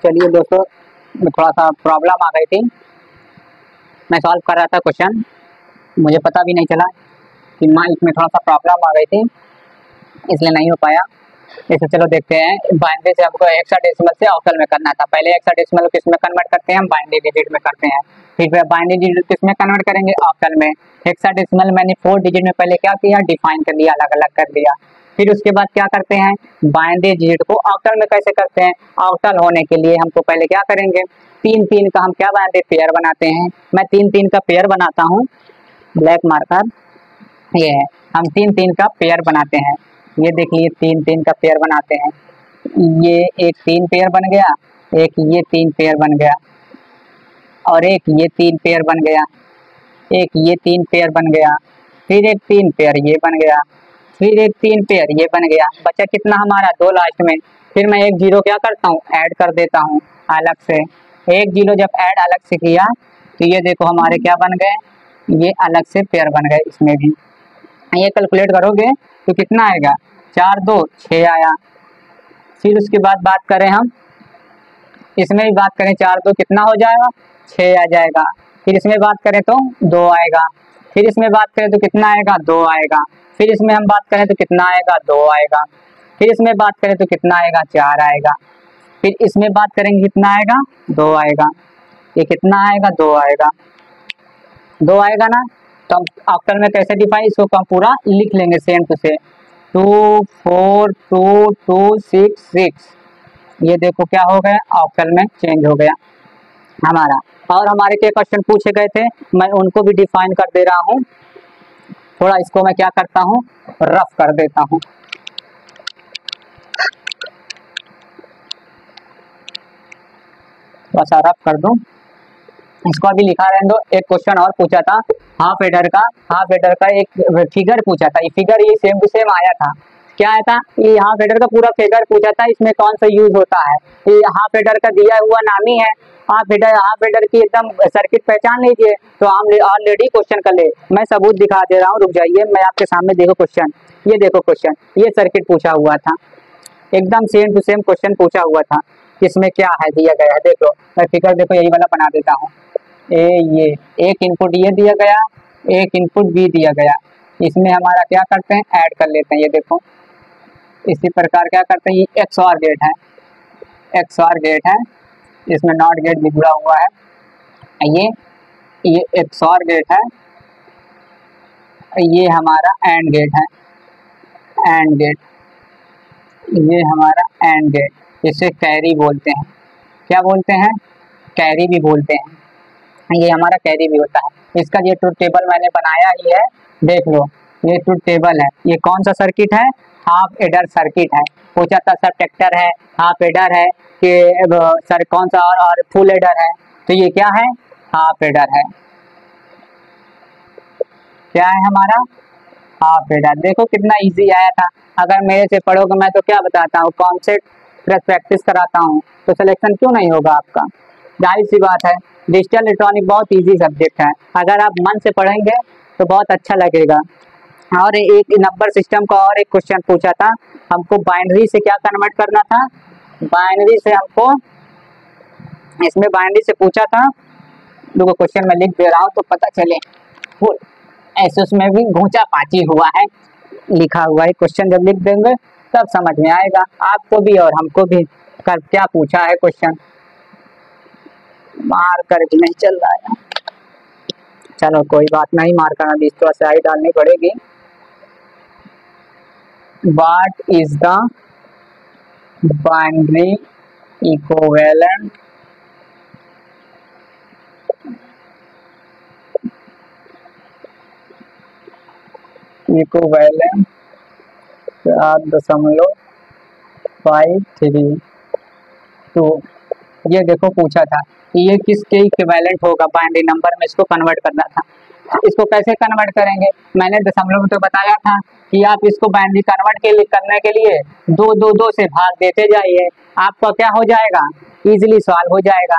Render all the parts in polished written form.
चलिए दोस्तों, थोड़ा सा प्रॉब्लम आ गई थी, मैं सॉल्व कर रहा था क्वेश्चन, मुझे पता भी नहीं चला कि माइक में थोड़ा सा प्रॉब्लम आ गई थी, इसलिए नहीं हो पाया। इसे चलो देखते हैं। बाइनरी से हमको हेक्साडेसिमल से ऑक्टल में करना था। पहले हेक्साडेसिमल किस में कन्वर्ट करते हैं, हम बाइनरी डिजिट में करते हैं। फिर बाइनरी डिजिट किस में कन्वर्ट करेंगे, ऑक्टल में। हेक्साडेसिमल मैंने 4 डिजिट में पहले क्या किया, डिफाइन कर दिया, अलग अलग कर दिया। फिर उसके बाद क्या करते हैं, बाइनरी डिजिट को ऑक्टल में कैसे करते हैं। ऑक्टल होने के लिए हमको पहले क्या करेंगे, 3-3 का हम क्या बनाते हैं, पेयर बनाते हैं। मैं 3-3 का पेयर बनाता हूँ, ब्लैक मार्कर ये है, हम 3-3 का पेयर बनाते हैं। ये देख लीजिए, 3-3 का पेयर बनाते हैं। ये एक 3 पेयर बन गया, एक ये 3 पेयर बन गया, और एक ये 3 पेयर बन गया, एक ये 3 पेयर बन गया, फिर एक 3 पेयर ये बन गया, फिर एक 3 पेयर ये बन गया। बचा कितना हमारा, 2 लास्ट में। फिर मैं एक जीरो क्या करता हूँ, ऐड कर देता हूँ अलग से। एक जीरो जब ऐड अलग से किया तो ये देखो हमारे क्या बन गए, ये अलग से पेयर बन गए। इसमें भी ये कैलकुलेट करोगे तो कितना आएगा, 4 2 6 आया। फिर उसके बाद बात करें हम, इसमें भी बात करें, 4 2 कितना हो जाएगा, 6 आ जाएगा। फिर इसमें बात करें तो 2 आएगा। फिर इसमें बात करें तो कितना आएगा, 2 आएगा। फिर इसमें हम बात करें तो कितना आएगा, 2 आएगा। फिर इसमें बात करें तो कितना आएगा, 4 आएगा। फिर इसमें बात करेंगे कितना आएगा, 2 आएगा। ये कितना आएगा, 2 आएगा, 2 आएगा ना। तो हम ऑक्टल में कैसे डिफाइन, इसको हम पूरा लिख लेंगे सेम टू सेम, 2 4 2 2 6 6। ये देखो क्या हो गया, ऑक्टल में चेंज हो गया हमारा। और हमारे क्या क्वेश्चन पूछे गए थे, मैं उनको भी डिफाइन कर दे रहा हूँ। थोड़ा इसको मैं क्या करता हूँ, रफ कर देता हूँ। बस रफ कर दूं, इसको अभी लिखा रहने दो। एक क्वेश्चन और पूछा था हाफ एडर का एक फिगर पूछा था। ये फिगर ये सेम टू सेम आया था। क्या आया था, ये हाफ एडर का पूरा फिगर पूछा था, इसमें कौन सा यूज होता है। ये हाफ एडर का दिया हुआ नाम ही है हाफ एडर की एकदम सर्किट पहचान लीजिए। तो हम ऑलरेडी क्वेश्चन कर ले, मैं सबूत दिखा दे रहा हूँ, रुक जाइए, मैं आपके सामने देखो क्वेश्चन, ये देखो क्वेश्चन, ये सर्किट पूछा हुआ था, एकदम सेम टू सेम क्वेश्चन पूछा हुआ था। इसमें क्या है दिया गया है, देख लो, मैं फिगर देखो यही वाला बना देता हूँ। ये एक इनपुट ये दिया गया, एक इनपुट बी दिया गया। इसमें हमारा क्या करते हैं, ऐड कर लेते हैं। ये देखो इसी प्रकार क्या करते हैं, ये XOR गेट है, XOR गेट है, इसमें नॉट गेट भी जुड़ा हुआ है। ये XOR गेट है, ये हमारा एंड गेट है, एंड गेट, ये हमारा एंड गेट, इसे कैरी बोलते हैं। क्या बोलते हैं, कैरी भी बोलते हैं, ये हमारा कैरी भी होता है। इसका ये ट्रुथ टेबल मैंने बनाया ही है, देख लो, ये ट्रुथ टेबल है। ये कौन सा सर्किट है, हाफ एडर सर्किट है। पूछा था सब ट्रैक्टर है, हाफ एडर है कि सर कौन सा, और फुल एडर है। तो ये क्या है, हाफ एडर है। क्या है हमारा, हाफ एडर। देखो कितना इजी आया था। अगर मेरे से पढ़ोगे, मैं तो क्या बताता हूँ, कॉन्सेप्ट प्लस प्रैक्टिस कराता हूँ, तो सिलेक्शन क्यों नहीं होगा आपका, जाहिर सी बात है। डिजिटल इलेक्ट्रॉनिक बहुत इजी सब्जेक्ट है, अगर आप मन से पढ़ेंगे तो बहुत अच्छा लगेगा। और एक नंबर सिस्टम का और एक क्वेश्चन पूछा था, हमको बाइनरी से क्या कन्वर्ट करना था, बाइनरी से हमको, इसमें बाइनरी से पूछा था। देखो क्वेश्चन मैं लिख दे रहा हूँ तो पता चले, फुल ऐसे उसमें भी घूंचा पाची हुआ है, लिखा हुआ है। क्वेश्चन जब लिख देंगे तब समझ में आएगा आपको भी और हमको भी, कर क्या पूछा है क्वेश्चन। मार कर भी नहीं चल रहा है, चलो कोई बात नहीं, मार करना भी तो सही डालनी पड़ेगी। What is the binary equivalent equivalent 4.53 ये देखो पूछा था कि ये किसके इक्विवेलेंट होगा, बाइनरी नंबर में इसको कन्वर्ट करना था। इसको कैसे कन्वर्ट करेंगे, मैंने दशमलव में तो बताया था कि आप इसको बाइनरी कन्वर्ट करने के लिए 2 2 2 से भाग देते जाइए, आपका क्या हो जाएगा, इजीली सॉल्व हो जाएगा।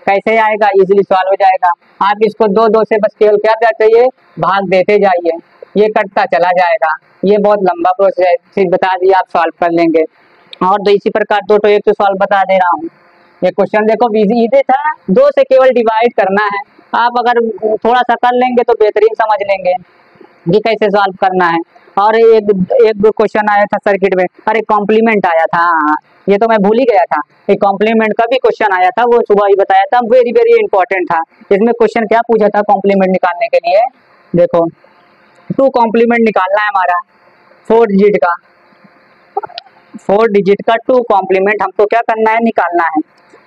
कैसे आएगा, इजीली सॉल्व हो जाएगा। आप इसको 2 2 से बस केवल क्या करते हैं, भाग देते जाइए। ये कटता चला जाएगा। ये बहुत लंबा प्रोसेस है, फिर बता दिया आप सॉल्व कर लेंगे। और तो इसी प्रकार दो तो एक तो सॉल्व बता दे रहा हूँ। ये क्वेश्चन देखो इजी था, 2 से केवल डिवाइड करना है। आप अगर थोड़ा सा कर लेंगे तो बेहतरीन समझ लेंगे कि कैसे सॉल्व करना है। और एक क्वेश्चन आया था सर्किट में, अरे कॉम्प्लीमेंट आया था, हाँ ये तो मैं भूल ही गया था। एक कॉम्प्लीमेंट का भी क्वेश्चन आया था, वो सुबह ही बताया था, वेरी वेरी इंपॉर्टेंट था। इसमें क्वेश्चन क्या पूछा था कॉम्प्लीमेंट निकालने के लिए, देखो 2 कॉम्प्लीमेंट निकालना है हमारा 4 डिजिट का, 4 डिजिट का 2 कॉम्प्लीमेंट हमको क्या करना है, निकालना है।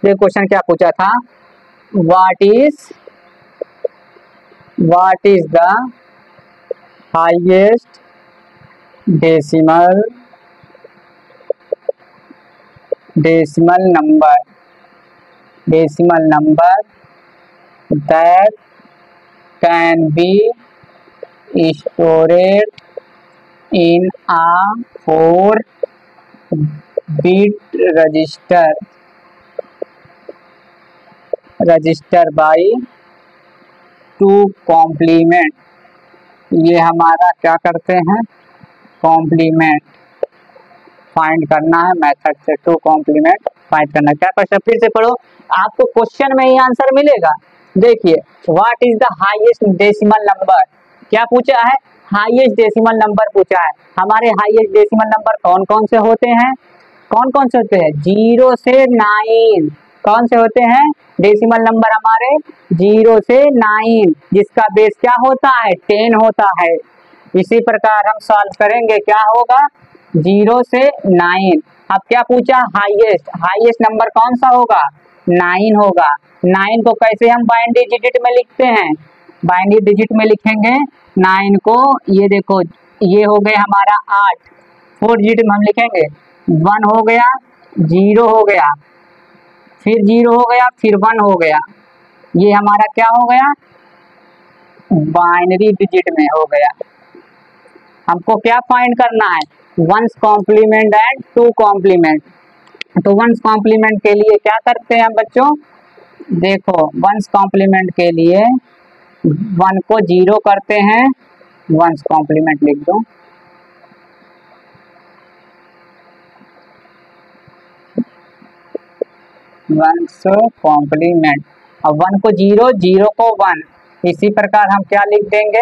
ये क्वेश्चन क्या पूछा था, what is the highest decimal number that can be stored in a 4-bit register by 2 complement. ये हमारा क्या करते हैं, कॉम्प्लीमेंट फाइंड करना है मेथड से, 2 कॉम्प्लीमेंट फाइंड करना। क्या क्वेश्चन फिर से पढ़ो, आपको क्वेश्चन में ही आंसर मिलेगा। देखिए what is the highest decimal number, क्या पूछा है, हाईएस्ट डेसिमल नंबर पूछा है। हमारे हाईएस्ट डेसिमल नंबर कौन कौन से होते हैं, 0 से 9, कौन से होते हैं डेसिमल नंबर हमारे 0 से 9, जिसका बेस क्या होता है 10 होता है। इसी प्रकार हम सॉल्व करेंगे, क्या होगा 0 से 9। अब क्या पूछा, हाईएस्ट नंबर कौन सा होगा 9 होगा। 9 को कैसे हम बाइनरी डिजिट में लिखते हैं, बाइनरी डिजिट में लिखेंगे 9 को, ये देखो ये हो गया हमारा 8, 4 डिजिट में हम लिखेंगे 1 हो गया, 0 हो गया, फिर 0 हो गया, फिर 1 हो गया, ये हमारा क्या हो गया बाइनरी डिजिट में हो गया। हमको क्या फाइंड करना है, 1's कॉम्प्लीमेंट एंड 2 कॉम्प्लीमेंट। तो 1's कॉम्प्लीमेंट के लिए क्या करते हैं बच्चों, देखो 1's कॉम्प्लीमेंट के लिए 1 को 0 करते हैं, 1's कॉम्प्लीमेंट लिख दो, वंस कॉम्प्लीमेंट। अब 1 को 0, 0 को 1, इसी प्रकार हम क्या लिख देंगे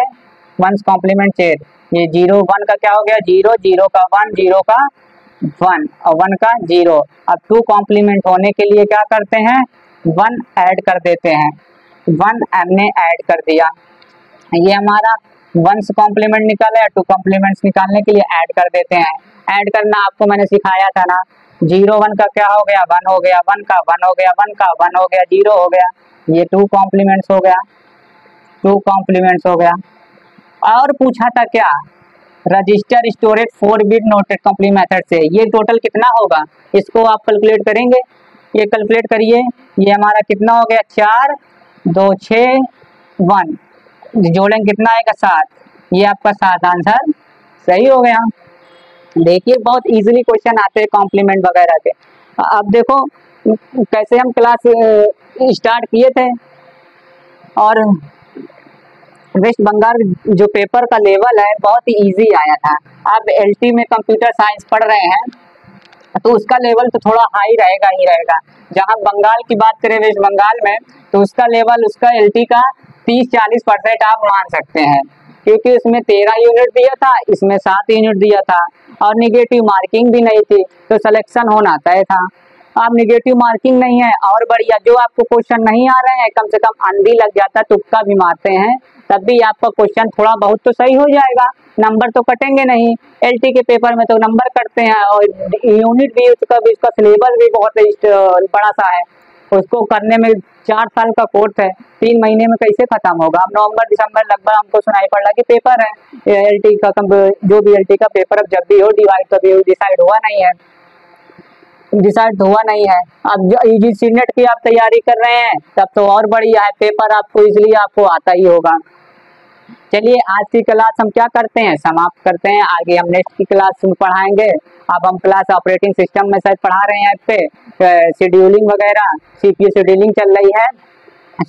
1's कॉम्प्लीमेंट चेक। ये 0 1 का क्या हो गया 0, 0 का 1, 0 का 1 और 1 का 0। अब 2 कॉम्प्लीमेंट होने के लिए क्या करते हैं 1 ऐड कर देते हैं, 1 हमने ऐड कर दिया, ये हमारा 1's कॉम्प्लीमेंट निकाला है। 2 कॉम्प्लीमेंट्स निकालने के लिए ऐड कर देते हैं। ऐड करना आपको मैंने सिखाया था ना, 0 1 का क्या हो गया 1 हो गया, 1 का 1 हो गया, 1 का 1 हो गया, 0 हो गया, ये 2 कॉम्प्लीमेंट्स हो गया, 2 कॉम्प्लीमेंट्स हो गया। और पूछा था क्या, register storage four bit noted complement method से, ये टोटल कितना होगा, इसको आप कैलकुलेट करेंगे, ये कैलकुलेट करिए, ये हमारा कितना हो गया 4 2 6 1, जोड़ेंगे कितना आएगा 7, ये आपका 7 आंसर सही हो गया। देखिए बहुत इजीली क्वेश्चन आते हैं कॉम्प्लीमेंट वगैरह के। अब देखो कैसे हम क्लास स्टार्ट किए थे, और वेस्ट बंगाल जो पेपर का लेवल है बहुत ही इजी आया था। आप एलटी में कंप्यूटर साइंस पढ़ रहे हैं तो उसका लेवल तो थोड़ा हाई रहेगा ही रहेगा। जहां बंगाल की बात करें वेस्ट बंगाल में, तो उसका लेवल उसका एलटी का 30-40% आप मान सकते हैं, क्योंकि उसमें 13 यूनिट दिया था, इसमें 7 यूनिट दिया था, और निगेटिव मार्किंग भी नहीं थी, तो सिलेक्शन होना तय था। अब निगेटिव मार्किंग नहीं है और बढ़िया, जो आपको क्वेश्चन नहीं आ रहे हैं कम से कम आंधी लग जाता, तुक्का भी मारते हैं, तब भी आपका क्वेश्चन थोड़ा बहुत तो सही हो जाएगा, नंबर तो कटेंगे नहीं। एलटी के पेपर में तो नंबर कटते हैं, और यूनिट भी उसका सिलेबस भी बहुत बड़ा सा है, उसको करने में 4 साल का कोर्स है, 3 महीने में कैसे खत्म होगा। अब नवंबर दिसंबर लगभग हमको सुनाई पड़ रहा कि पेपर है एलटी का, जो भी एलटी का पेपर अब जब भी हो डिसाइड हुआ नहीं है। अब यूजी सीनेट की आप तैयारी कर रहे हैं तब तो और बढ़िया है, पेपर आपको इजीली आपको आता ही होगा। चलिए आज की क्लास हम क्या करते हैं, समाप्त करते हैं, आगे हम नेक्स्ट की क्लास में पढ़ाएंगे। अब हम क्लास ऑपरेटिंग सिस्टम में शायद पढ़ा रहे हैं, इस पे शेड्यूलिंग वगैरह सीपीयू शेड्यूलिंग चल रही है,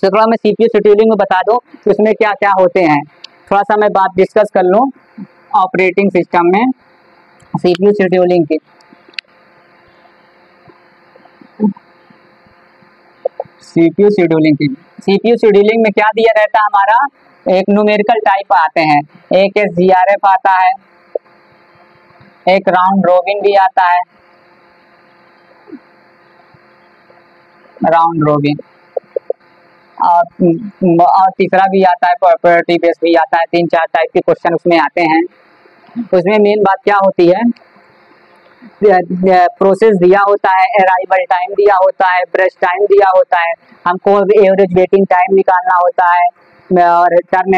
थोड़ा मैं सीपीयू शेड्यूलिंग में बता दूं कि उसमें क्या क्या होते हैं, थोड़ा सा मैं बात डिस्कस कर लूं। ऑपरेटिंग सिस्टम में सीपीयू शेड्यूलिंग की। सीपीयू शेड्यूलिंग की, सीपीयू शेड्यूलिंग में क्या दिया रहता है हमारा, एक न्यूमेरिकल टाइप आते हैं, एक जीआरएफ आता है, एक राउंड रोबिन भी आता है, राउंड रोबिन, और तीसरा भी आता है प्रॉपर्टी बेस्ड भी आता है। 3-4 टाइप के क्वेश्चन उसमें आते हैं। उसमें मेन बात क्या होती है, प्रोसेस दिया होता है, अराइवल टाइम दिया होता है, ब्रश टाइम दिया होता है, हमको एवरेज वेटिंग टाइम निकालना होता है और टर्न